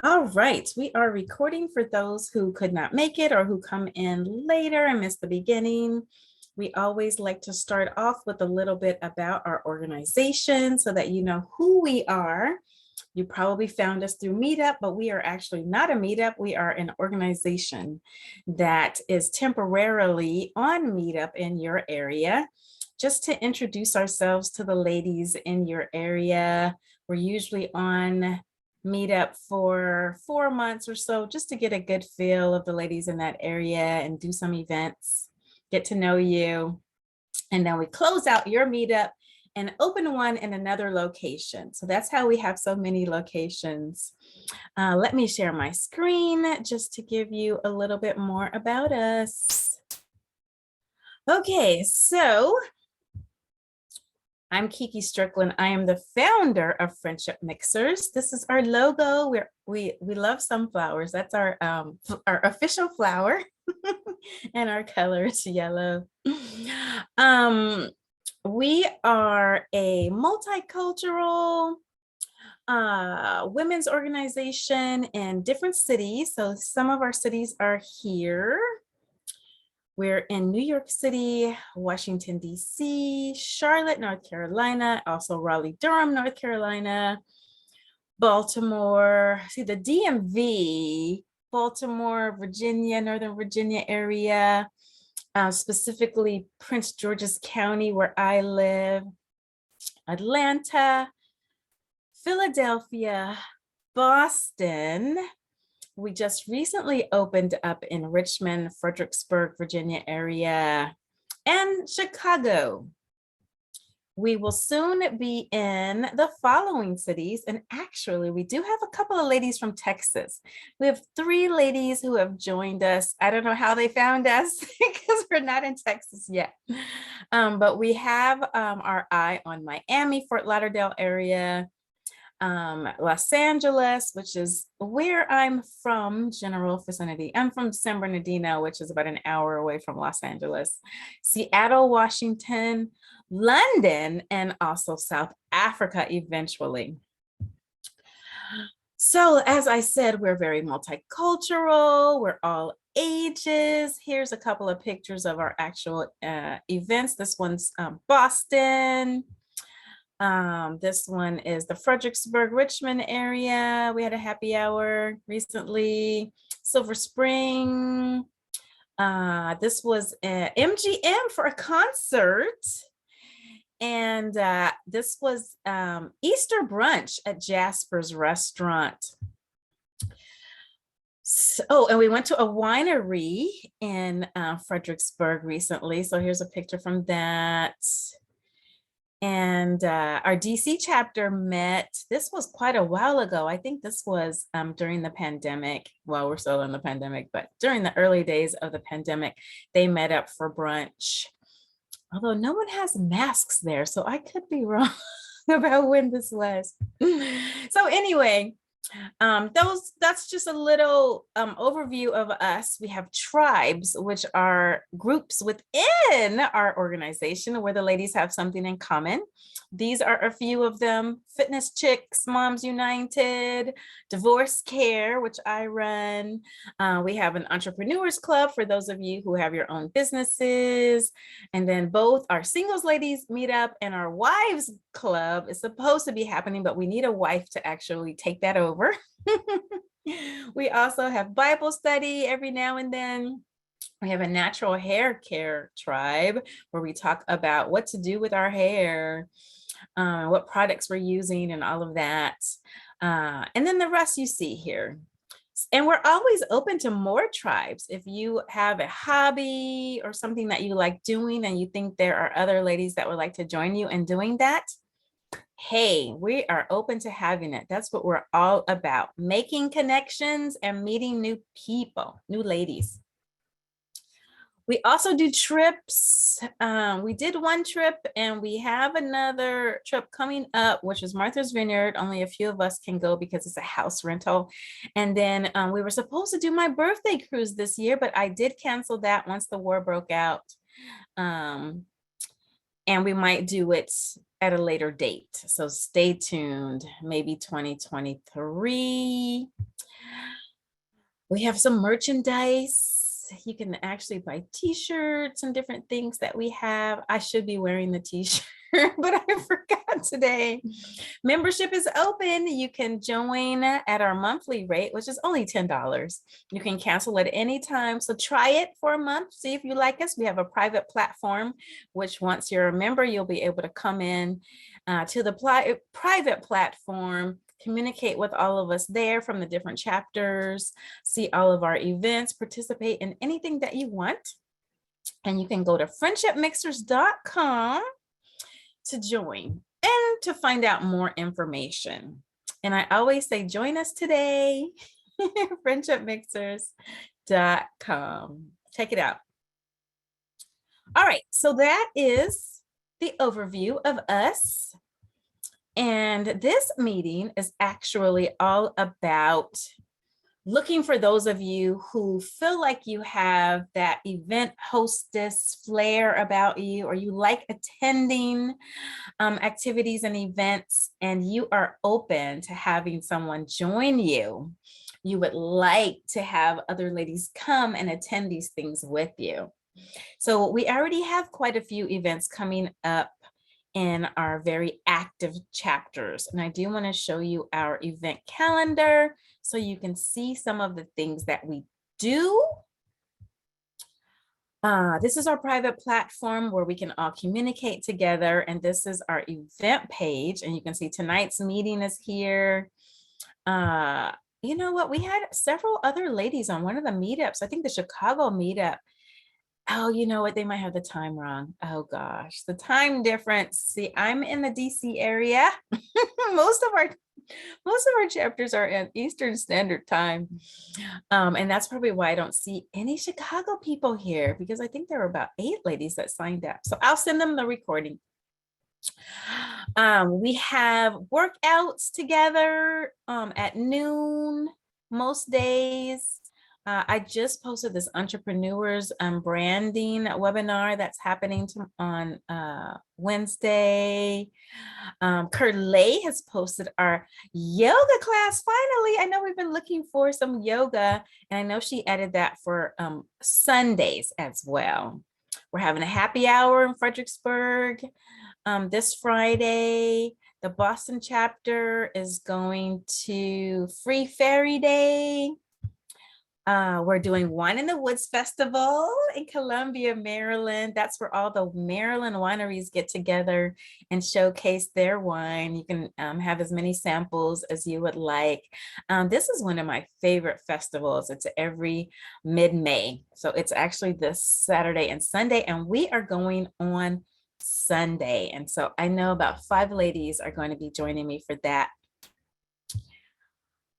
All right, we are recording for those who could not make it or who come in later and missed the beginning. We always like to start off with a little bit about our organization so that you know who we are. You probably found us through Meetup, but we are actually not a Meetup. We are an organization that is temporarily on Meetup in your area. Just to introduce ourselves to the ladies in your area, we're usually on Meetup for 4 months or so, just to get a good feel of the ladies in that area and do some events, get to know you. And then we close out your Meetup and open one in another location. So that's how we have so many locations. Let me share my screen just to give you a little bit more about us. Okay, so I'm Kiki Strickland. I am the founder of Friendship Mixers. This is our logo. We love sunflowers. That's our official flower, and our color is yellow. Um, we are a multicultural women's organization in different cities. So some of our cities are here. We're in New York City, Washington, D.C., Charlotte, North Carolina, also Raleigh, Durham, North Carolina, Baltimore, see the DMV, Baltimore, Virginia, Northern Virginia area, specifically Prince George's County where I live, Atlanta, Philadelphia, Boston. We just recently opened up in Richmond, Fredericksburg, Virginia area, and Chicago. We will soon be in the following cities. And actually, we do have a couple of ladies from Texas. We have 3 ladies who have joined us. I don't know how they found us because we're not in Texas yet. But we have our eye on Miami, Fort Lauderdale area, Los Angeles, which is where I'm from, general vicinity. I'm from San Bernardino, which is about an hour away from Los Angeles, Seattle, Washington, London, and also South Africa eventually. So as I said, we're very multicultural, we're all ages. Here's a couple of pictures of our actual events. This one's Boston. This one is the Fredericksburg, Richmond area. We had a happy hour recently. Silver Spring. This was MGM for a concert. And this was Easter brunch at Jasper's restaurant. So, and we went to a winery in Fredericksburg recently. So here's a picture from that. And our DC chapter met, this was quite a while ago. I think this was during the pandemic. Well, we're still in the pandemic, but during the early days of the pandemic, they met up for brunch. Although no one has masks there, so I could be wrong about when this was. So anyway, that's just a little overview of us. We have tribes, which are groups within our organization where the ladies have something in common. These are a few of them: Fitness Chicks, Moms United, Divorce Care, which I run. We have an Entrepreneurs Club for those of you who have your own businesses. And then both our Singles Ladies Meetup and our Wives Club is supposed to be happening, but we need a wife to actually take that over. We also have Bible study every now and then. We have a natural hair care tribe where we talk about what to do with our hair, what products we're using and all of that. And then the rest you see here. And we're always open to more tribes. If you have a hobby or something that you like doing and you think there are other ladies that would like to join you in doing that, hey, we are open to having it. That's what we're all about, making connections and meeting new people, new ladies. We also do trips. We did one trip and we have another trip coming up, which is Martha's Vineyard. Only a few of us can go because it's a house rental. And then we were supposed to do my birthday cruise this year, but I did cancel that once the war broke out. and we might do it at a later date. So stay tuned, maybe 2023. We have some merchandise. You can actually buy t-shirts and different things that we have. I should be wearing the t-shirt, but I forgot today. Membership is open. You can join at our monthly rate, which is only $10. You can cancel at any time. So try it for a month. See if you like us. We have a private platform, which once you're a member, you'll be able to come in to the private platform, communicate with all of us there from the different chapters, see all of our events, participate in anything that you want. And you can go to friendshipmixers.com to join and to find out more information. And I always say, join us today, friendshipmixers.com. Check it out. All right, so that is the overview of us. And this meeting is actually all about looking for those of you who feel like you have that event hostess flair about you, or you like attending activities and events, and you are open to having someone join you. You would like to have other ladies come and attend these things with you. So we already have quite a few events coming up in our very active chapters. And I do want to show you our event calendar so you can see some of the things that we do. This is our private platform where we can all communicate together. And this is our event page. And you can see tonight's meeting is here. You know what? We had several other ladies on one of the meetups. I think the Chicago meetup. Oh, you know what? They might have the time wrong. Oh gosh, the time difference. See, I'm in the DC area. most of our chapters are in Eastern Standard Time. And that's probably why I don't see any Chicago people here, because I think there were about 8 ladies that signed up. So I'll send them the recording. We have workouts together at noon most days. I just posted this entrepreneurs branding webinar that's happening on Wednesday. Curlay has posted our yoga class. Finally, I know we've been looking for some yoga, and I know she added that for Sundays as well. We're having a happy hour in Fredericksburg this Friday. The Boston chapter is going to Free Fairy Day. We're doing Wine in the Woods Festival in Columbia, Maryland. That's where all the Maryland wineries get together and showcase their wine. You can have as many samples as you would like. This is one of my favorite festivals. It's every mid-May. So it's actually this Saturday and Sunday, and we are going on Sunday. And so I know about 5 ladies are going to be joining me for that.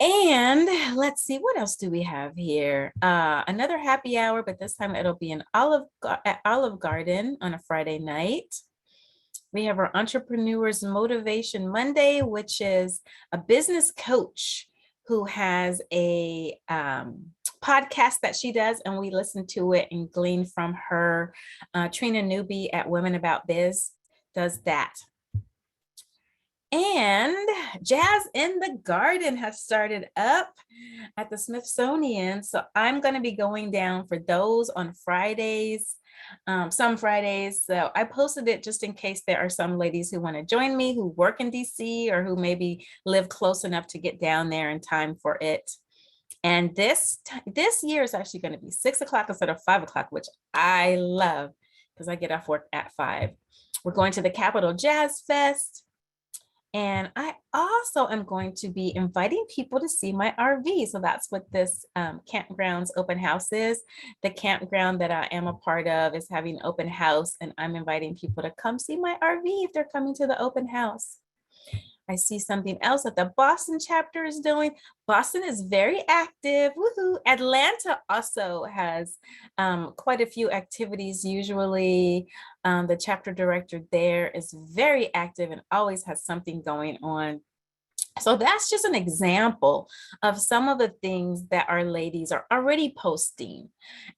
And let's see, what else do we have here? Another happy hour, but this time it'll be at Olive Garden on a Friday night. We have our Entrepreneurs Motivation Monday, which is a business coach who has a podcast that she does, and we listen to it and glean from her. Trina Newby at Women About Biz does that. And Jazz in the Garden has started up at the Smithsonian. So I'm going to be going down for those on Fridays, some Fridays. So I posted it just in case there are some ladies who want to join me, who work in DC or who maybe live close enough to get down there in time for it. And this year is actually going to be 6 o'clock instead of 5 o'clock, which I love because I get off work at 5. We're going to the Capitol Jazz Fest. And I also am going to be inviting people to see my RV. So that's what this campgrounds open house is. The campground that I am a part of is having open house, and I'm inviting people to come see my RV if they're coming to the open house. I see something else that the Boston chapter is doing. Boston is very active. Woohoo! Atlanta also has quite a few activities. Usually the chapter director there is very active and always has something going on. So that's just an example of some of the things that our ladies are already posting.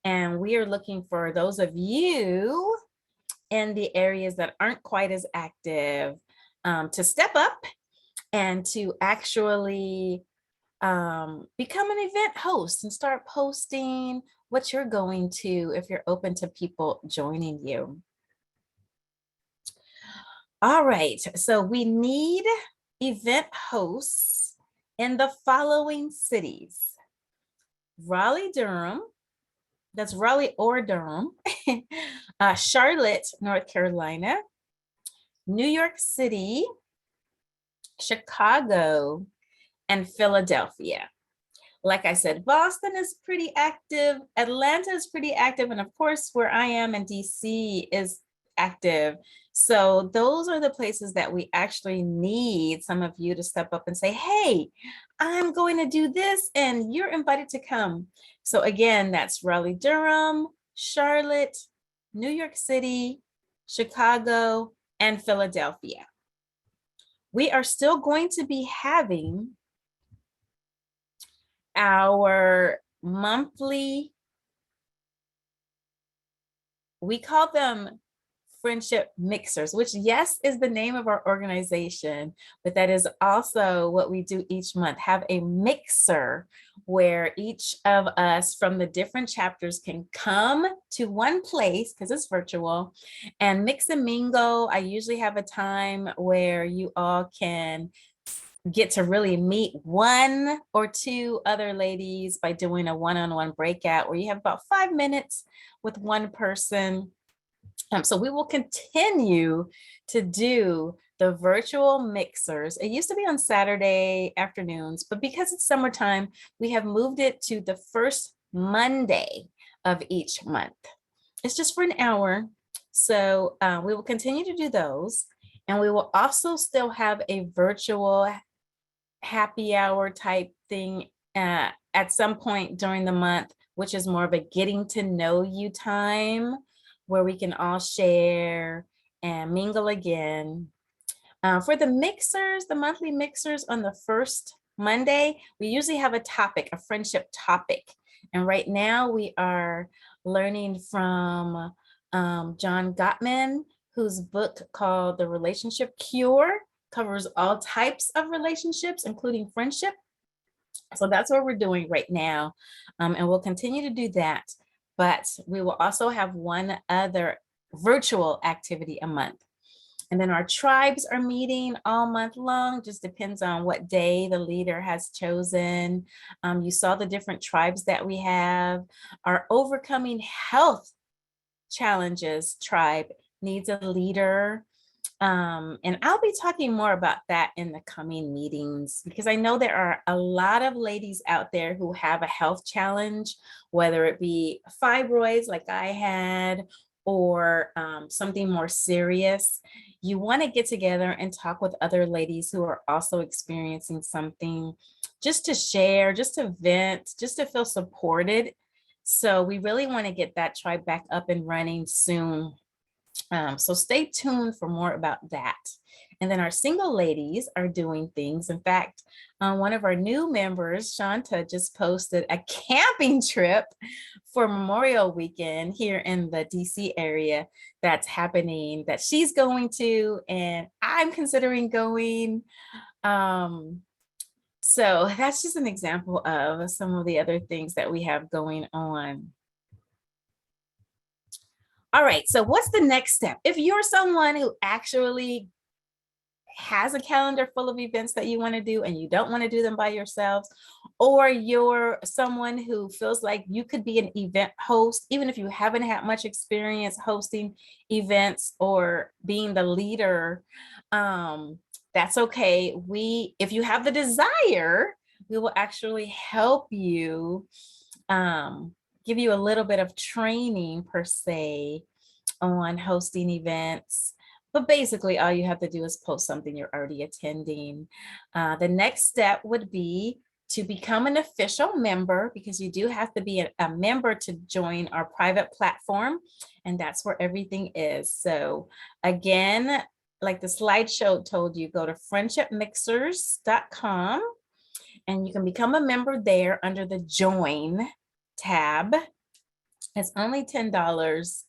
And we are looking for those of you in the areas that aren't quite as active to step up and to actually become an event host and start posting what you're going to if you're open to people joining you. All right, so we need event hosts in the following cities: Raleigh, Durham, that's Raleigh or Durham, Charlotte, North Carolina, New York City, Chicago, and Philadelphia. Like I said, Boston is pretty active, Atlanta is pretty active, and of course, where I am in DC is active. So those are the places that we actually need some of you to step up and say, hey, I'm going to do this and you're invited to come. So again, that's Raleigh, Durham, Charlotte, New York City, Chicago, and Philadelphia. We are still going to be having our monthly, we call them friendship mixers, which, yes, is the name of our organization, but that is also what we do each month. Have a mixer where each of us from the different chapters can come to one place, because it's virtual, and mix and mingle. I usually have a time where you all can get to really meet one or two other ladies by doing a one-on-one breakout where you have about 5 minutes with one person. So we will continue to do the virtual mixers. It used to be on Saturday afternoons, but because it's summertime, we have moved it to the first Monday of each month. It's just for an hour. So we will continue to do those. And we will also still have a virtual happy hour type thing at some point during the month, which is more of a getting to know you time, where we can all share and mingle again. For the mixers, the monthly mixers on the first Monday, we usually have a topic, a friendship topic. And right now we are learning from John Gottman, whose book called The Relationship Cure covers all types of relationships, including friendship. So that's what we're doing right now. And we'll continue to do that. But we will also have one other virtual activity a month. And then our tribes are meeting all month long, just depends on what day the leader has chosen. You saw the different tribes that we have. Our Overcoming Health Challenges tribe needs a leader. And I'll be talking more about that in the coming meetings, because I know there are a lot of ladies out there who have a health challenge, whether it be fibroids like I had, or something more serious. You want to get together and talk with other ladies who are also experiencing something, just to share, just to vent, just to feel supported. So we really want to get that tribe back up and running soon. So stay tuned for more about that. And then our single ladies are doing things. In fact, one of our new members, Shanta, just posted a camping trip for Memorial Weekend here in the DC area that's happening, that she's going to, and I'm considering going. So that's just an example of some of the other things that we have going on. All right, so what's the next step? If you're someone who actually has a calendar full of events that you want to do and you don't want to do them by yourselves, or you're someone who feels like you could be an event host, even if you haven't had much experience hosting events or being the leader, that's okay. If you have the desire, we will actually help you, give you a little bit of training per se on hosting events. But basically, all you have to do is post something you're already attending. The next step would be to become an official member, because you do have to be a member to join our private platform. And that's where everything is. So again, like the slideshow told you, go to friendshipmixers.com and you can become a member there under the Join tab. It's only $10.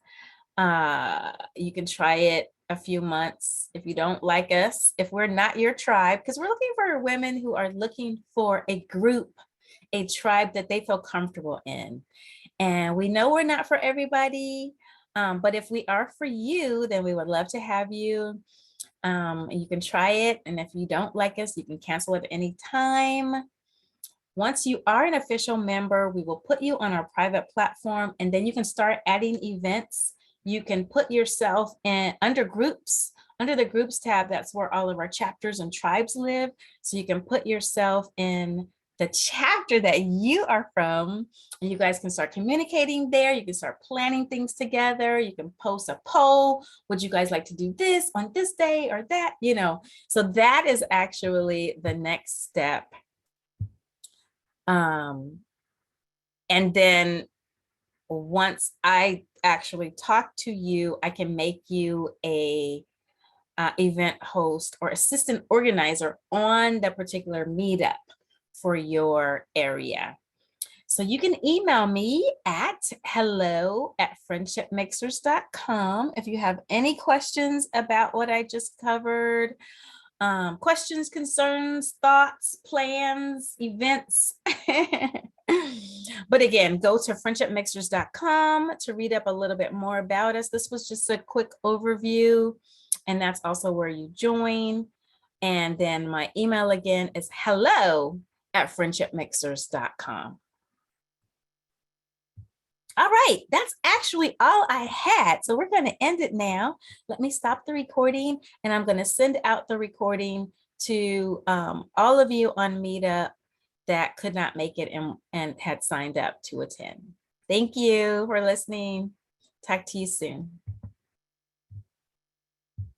You can try it a few months. If you don't like us, if we're not your tribe, because we're looking for women who are looking for a group, a tribe that they feel comfortable in. And we know we're not for everybody, but if we are for you, then we would love to have you. You can try it. And if you don't like us, you can cancel at any time. Once you are an official member, we will put you on our private platform, and then you can start adding events. You can put yourself in under groups, under the groups tab. That's where all of our chapters and tribes live. So you can put yourself in the chapter that you are from, and you guys can start communicating there. You can start planning things together. You can post a poll. Would you guys like to do this on this day or that? You know, so that is actually the next step. And then once I actually talk to you, I can make you a event host or assistant organizer on the particular meetup for your area. So you can email me at hello@friendshipmixers.com if you have any questions about what I just covered. Questions, concerns, thoughts, plans, events. But again, go to friendshipmixers.com to read up a little bit more about us. This was just a quick overview, and that's also where you join. And then my email again is hello@friendshipmixers.com. All right, that's actually all I had. So we're going to end it now. Let me stop the recording, and I'm going to send out the recording to all of you on Meetup that could not make it and had signed up to attend. Thank you for listening. Talk to you soon.